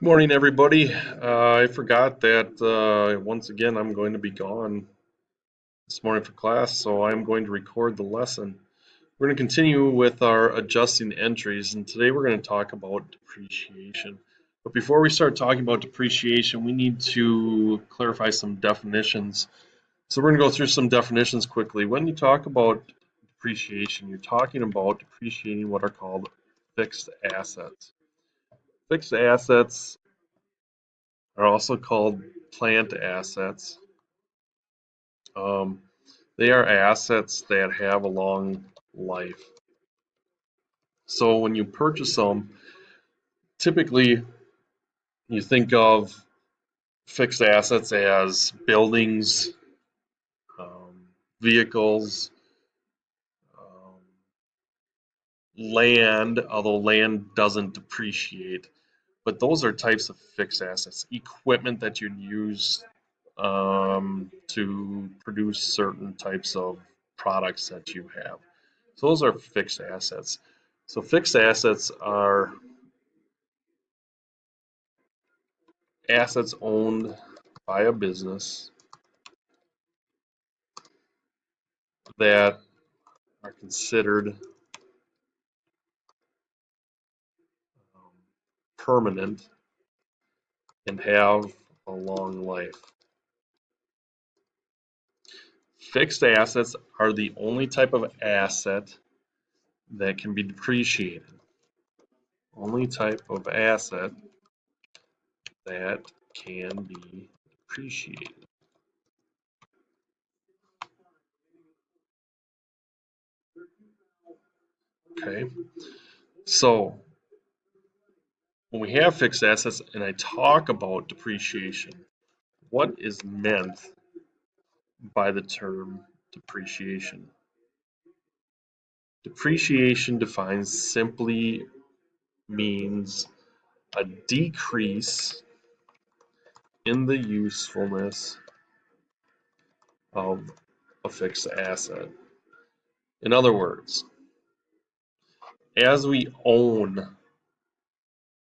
Morning, everybody. I forgot that once again I'm going to be gone this morning for class, so I'm going to record the lesson. We're going to continue with our adjusting entries, and today we're going to talk about depreciation. But before we start talking about depreciation, we need to clarify some definitions. So we're going to go through some definitions quickly. When you talk about depreciation, you're talking about depreciating what are called fixed assets. Fixed assets are also called plant assets. Um, they are assets that have a long life. So when you purchase them, typically you think of fixed assets as buildings, um, vehicles, um, land, although land doesn't depreciate. But those are types of fixed assets. Equipment that you use to produce certain types of products that you have. So those are fixed assets. So fixed assets are assets owned by a business that are considered permanent and have a long life. Fixed assets are the only type of asset that can be depreciated. Only type of asset that can be depreciated. Okay, so when we have fixed assets and I talk about depreciation, what is meant by the term depreciation? Depreciation defines simply means a decrease in the usefulness of a fixed asset. In other words, as we own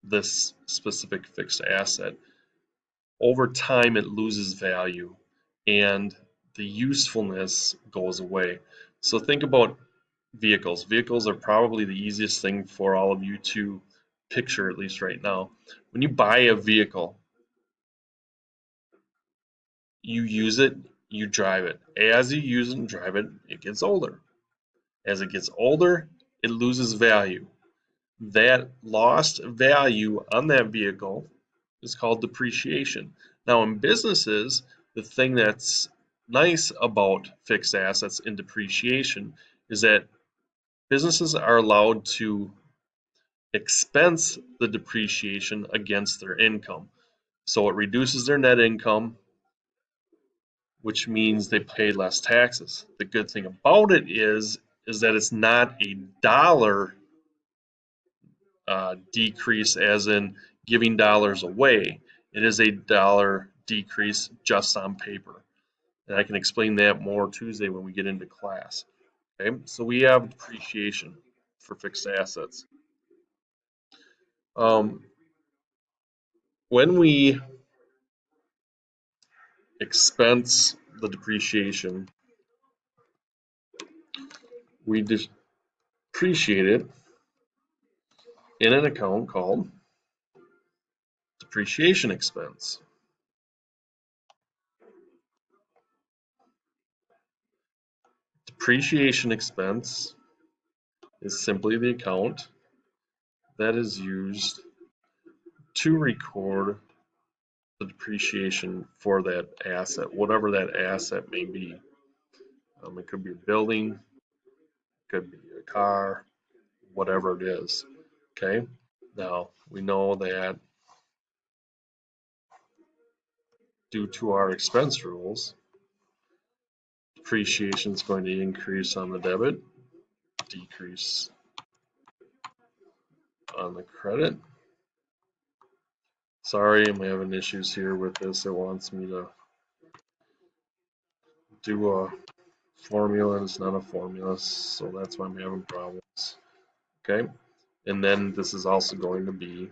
this specific fixed asset, over time it loses value and the usefulness goes away. So think about vehicles. Vehicles are probably the easiest thing for all of you to picture, at least right now. When you buy a vehicle, you use it, you drive it. As you use it and drive it, it gets older. As it gets older, it loses value. That lost value on that vehicle is called depreciation. Now, in businesses, the thing that's nice about fixed assets and depreciation is that businesses are allowed to expense the depreciation against their income. So it reduces their net income, which means they pay less taxes. The good thing about it is that it's not a dollar decrease, as in giving dollars away. It is a dollar decrease just on paper. And I can explain that more Tuesday when we get into class. Okay, so we have depreciation for fixed assets. Um, when we expense the depreciation, we depreciate it in an account called depreciation expense. Depreciation expense is simply the account that is used to record the depreciation for that asset, whatever that asset may be. It could be a building, it could be a car, whatever it is. Okay. Now we know that due to our expense rules, depreciation is going to increase on the debit, decrease on the credit. Sorry, I'm having issues here with this. It wants me to do a formula and it's not a formula, so that's why I'm having problems. Okay, and then this is also going to be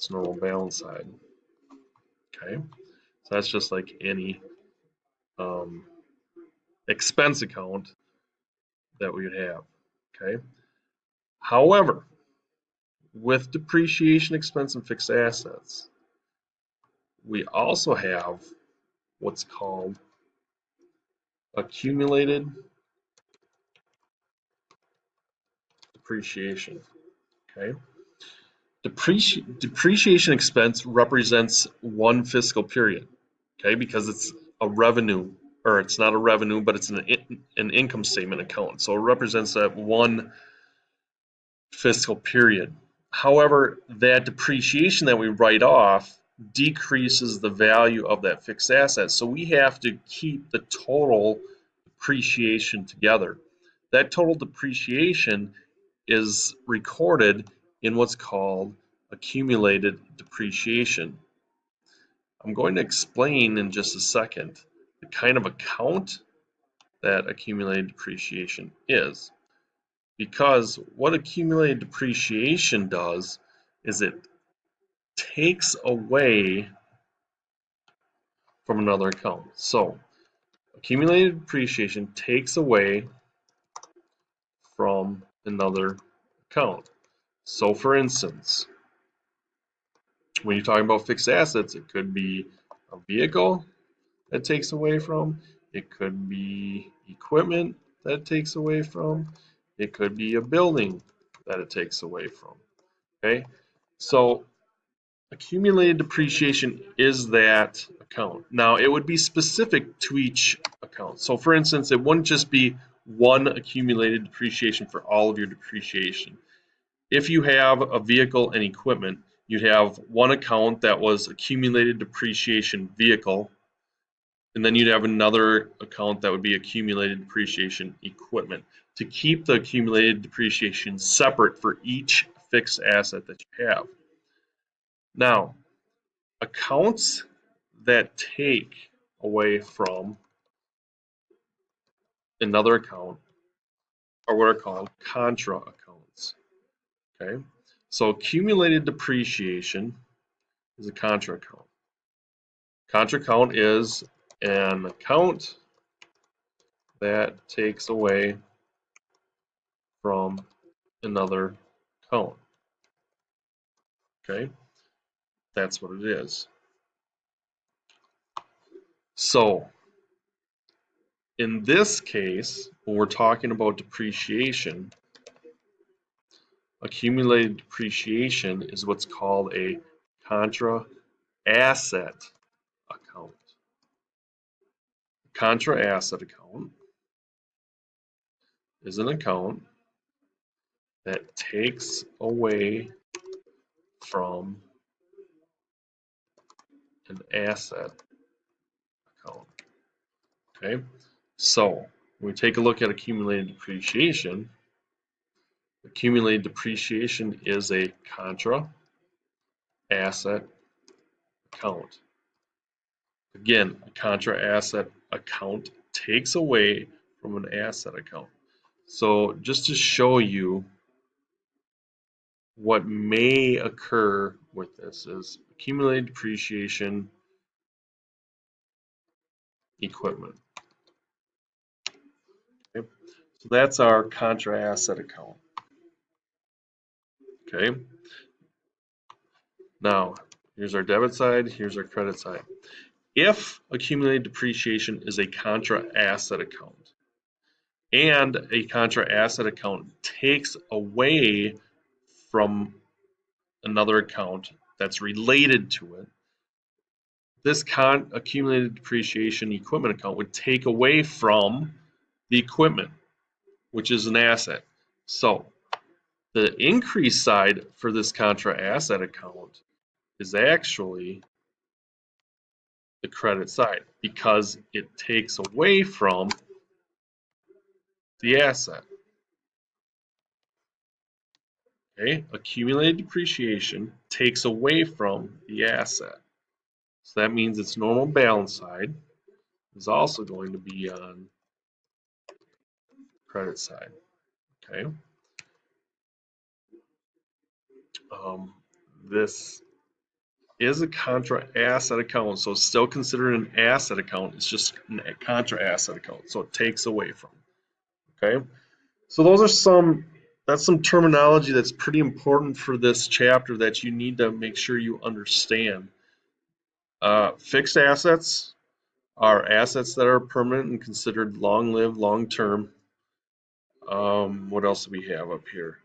its normal balance side. Okay, so that's just like any expense account that we would have. Okay, however, with depreciation expense and fixed assets, we also have what's called accumulated depreciation. Okay, depreciation expense represents one fiscal period. Okay, because it's a revenue, or it's not a revenue, but it's an income statement account. So it represents that one fiscal period. However, that depreciation that we write off decreases the value of that fixed asset. So we have to keep the total depreciation together. That total depreciation is recorded in what's called accumulated depreciation. I'm going to explain in just a second the kind of account that accumulated depreciation is. Because what accumulated depreciation does is it takes away from another account. So accumulated depreciation takes away from another account. So for instance, when you're talking about fixed assets, it could be a vehicle that takes away from, it could be equipment that it takes away from, it could be a building that it takes away from. Okay, so accumulated depreciation is that account. Now, it would be specific to each account. So for instance, it wouldn't just be one accumulated depreciation for all of your depreciation. If you have a vehicle and equipment, you'd have one account that was accumulated depreciation vehicle, and then you'd have another account that would be accumulated depreciation equipment to keep the accumulated depreciation separate for each fixed asset that you have. Now, accounts that take away from another account are what are called contra accounts. Okay, so accumulated depreciation is a contra account. Contra account is an account that takes away from another account. Okay, that's what it is. So in this case, when we're talking about depreciation, accumulated depreciation is what's called a contra asset account. Contra asset account is an account that takes away from an asset account. Okay, so when we take a look at accumulated depreciation is a contra asset account. Again, a contra asset account takes away from an asset account. So just to show you what may occur with this is accumulated depreciation equipment. Okay, so that's our contra asset account. Okay, now here's our debit side, here's our credit side. If accumulated depreciation is a contra asset account and a contra asset account takes away from another account that's related to it, this accumulated depreciation equipment account would take away from the equipment, which is an asset. So the increase side for this contra asset account is actually the credit side because it takes away from the asset. Okay, accumulated depreciation takes away from the asset. So that means its normal balance side is also going to be on credit side. Okay. This is a contra asset account, so it's still considered an asset account. It's just a contra asset account, so it takes away from. Okay, so that's some terminology that's pretty important for this chapter that you need to make sure you understand. Fixed assets are assets that are permanent and considered long-lived, long-term. What else do we have up here?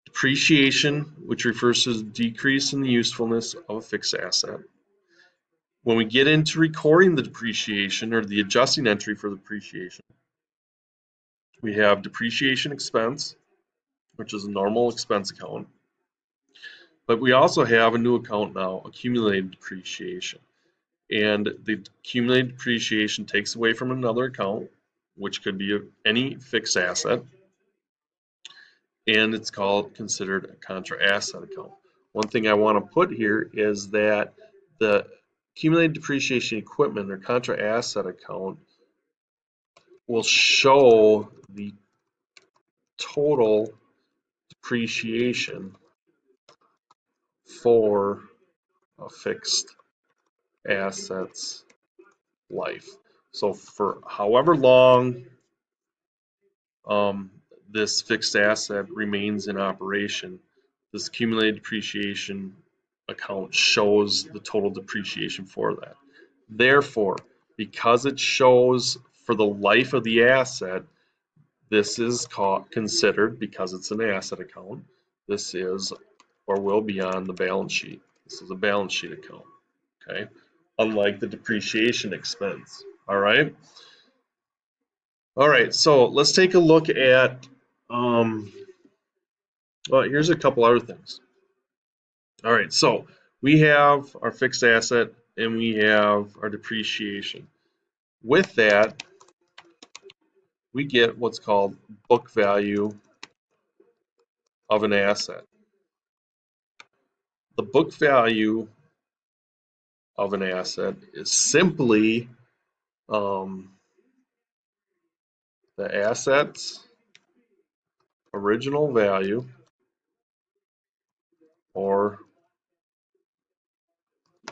Depreciation, which refers to the decrease in the usefulness of a fixed asset. When we get into recording the depreciation or the adjusting entry for the depreciation, we have depreciation expense, which is a normal expense account. But we also have a new account now, accumulated depreciation. And the accumulated depreciation takes away from another account, which could be any fixed asset, and it's considered a contra asset account. One thing I want to put here is that the accumulated depreciation equipment or contra asset account will show the total depreciation for a fixed asset's life. So for however long this fixed asset remains in operation, this accumulated depreciation account shows the total depreciation for that. Therefore, because it shows for the life of the asset, this is considered, because it's an asset account, this is or will be on the balance sheet. This is a balance sheet account, okay? Unlike the depreciation expense, all right? All right, so let's take a look at, well, here's a couple other things. All right, so we have our fixed asset and we have our depreciation. With that, we get what's called book value of an asset. The book value of an asset is simply the asset's original value, or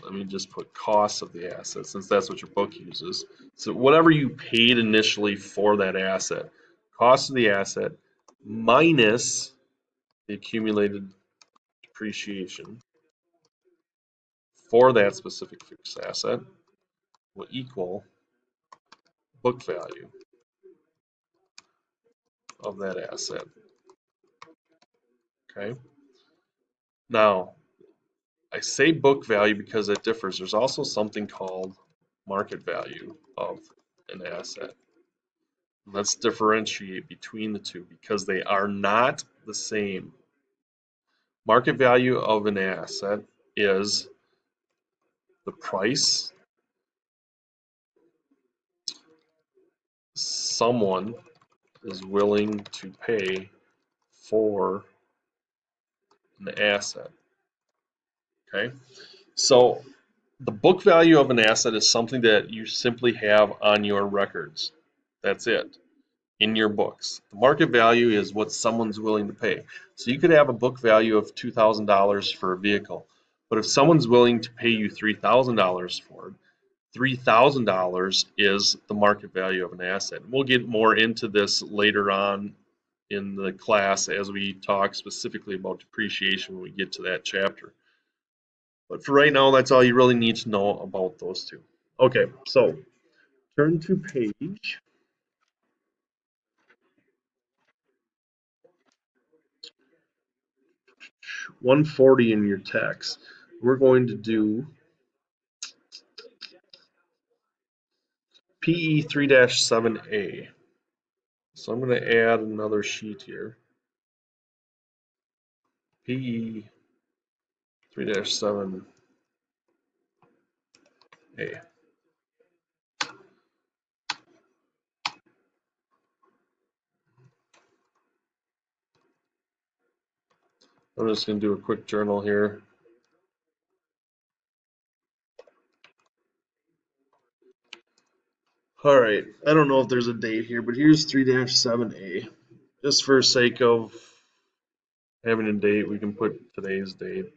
let me just put cost of the asset since that's what your book uses. So whatever you paid initially for that asset, cost of the asset minus the accumulated depreciation for that specific fixed asset will equal book value of that asset. Okay. Now, I say book value because it differs. There's also something called market value of an asset. Let's differentiate between the two because they are not the same. Market value of an asset is the price someone is willing to pay for an asset. Okay, so the book value of an asset is something that you simply have on your records. That's it, in your books. The market value is what someone's willing to pay. So you could have a book value of $2,000 for a vehicle, but if someone's willing to pay you $3,000 for it, $3,000 is the market value of an asset. We'll get more into this later on in the class as we talk specifically about depreciation when we get to that chapter. But for right now, that's all you really need to know about those two. Okay, so turn to page 140 in your text. We're going to do PE 3-7A. So I'm going to add another sheet here. PE 3-7A. I'm just going to do a quick journal here. All right, I don't know if there's a date here, but here's 3-7A. Just for sake of having a date, we can put today's date.